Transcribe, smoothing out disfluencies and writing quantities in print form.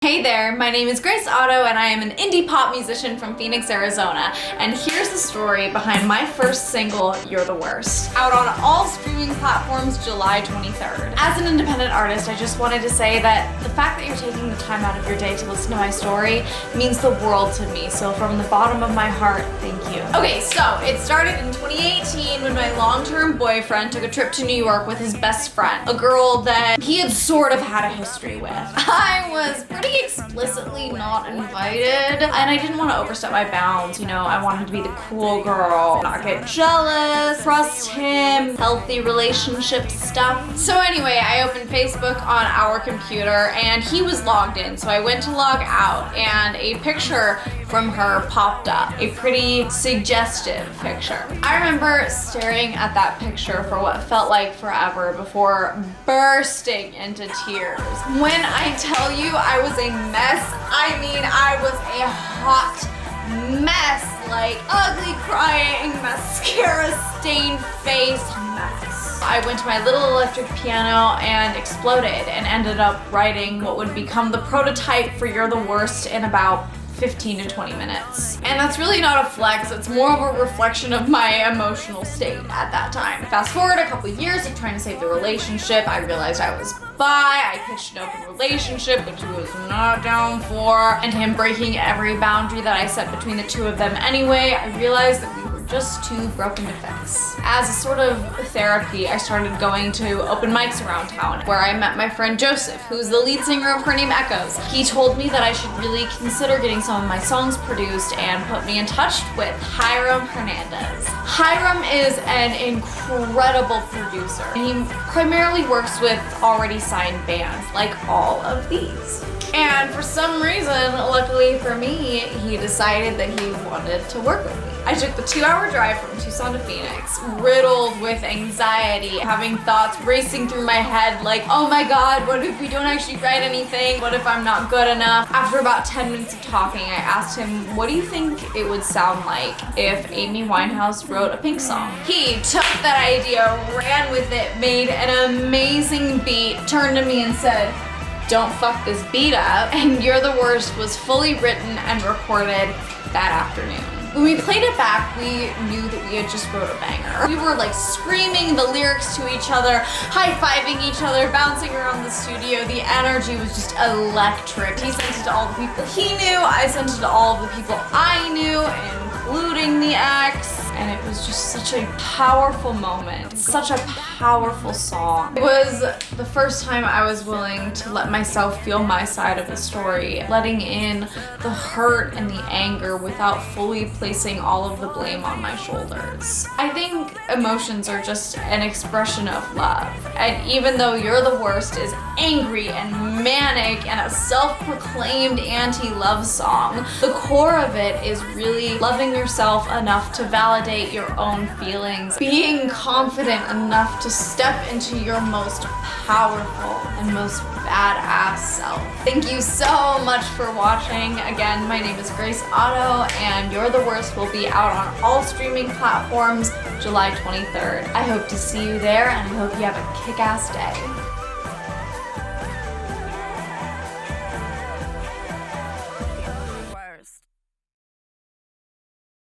Hey there, my name is Grace Otto and I am an indie pop musician from Phoenix, Arizona. And here's the story behind my first single, You're the Worst. Out on all streaming platforms July 23rd. As an independent artist, I just wanted to say that the fact that you're taking the time out of your day to listen to my story means the world to me. So from the bottom of my heart, thank you. Okay, so it started in 2018 when my long-term boyfriend took a trip to New York with his best friend, a girl that he had sort of had a history with. I was pretty explicitly not invited, and I didn't want to overstep my bounds. You know, I wanted to be the cool girl, not get jealous, trust him, healthy relationship stuff. So anyway, I opened Facebook on our computer and he was logged in, so I went to log out and a picture from her popped up, a pretty suggestive picture. I remember staring at that picture for what felt like forever before bursting into tears. When I tell you I was a mess, I mean I was a hot mess, like ugly crying, mascara stained face mess. I went to my little electric piano and exploded and ended up writing what would become the prototype for You're the Worst in about 15 to 20 minutes. And that's really not a flex, it's more of a reflection of my emotional state at that time. Fast forward a couple years of trying to save the relationship, I realized I was bi, I pitched an open relationship, which he was not down for, and him breaking every boundary that I set between the two of them anyway, I realized that we were just too broken to fix. As a sort of therapy, I started going to open mics around town, where I met my friend Joseph, who's the lead singer of Her Name Echoes. He told me that I should really consider getting some of my songs produced and put me in touch with Hiram Hernandez. Hiram is an incredible producer. He primarily works with already signed bands, like all of these. And for some reason, luckily for me, he decided that he wanted to work with me. I took the 2-hour drive from Tucson to Phoenix, riddled with anxiety, having thoughts racing through my head like, oh my god, what if we don't actually write anything? What if I'm not good enough? After about 10 minutes of talking, I asked him, what do you think it would sound like if Amy Winehouse wrote a Pink song? He took that idea, ran with it, made an amazing beat, turned to me and said, don't fuck this beat up, and You're the Worst was fully written and recorded that afternoon. When we played it back, we knew that we had just wrote a banger. We were like screaming the lyrics to each other, high-fiving each other, bouncing around the studio. The energy was just electric. He sent it to all the people he knew, I sent it to all of the people I knew, including the ex. And it was just such a powerful moment, such a powerful song. It was the first time I was willing to let myself feel my side of the story, letting in the hurt and the anger without fully placing all of the blame on my shoulders. I think emotions are just an expression of love, and even though You're the Worst is angry and manic and a self-proclaimed anti-love song, the core of it is really loving yourself enough to validate your own feelings, being confident enough to step into your most powerful and most badass self. Thank you so much for watching. Again, my name is Grace Otto, and You're the Worst will be out on all streaming platforms July 23rd. I hope to see you there, and I hope you have a kick-ass day.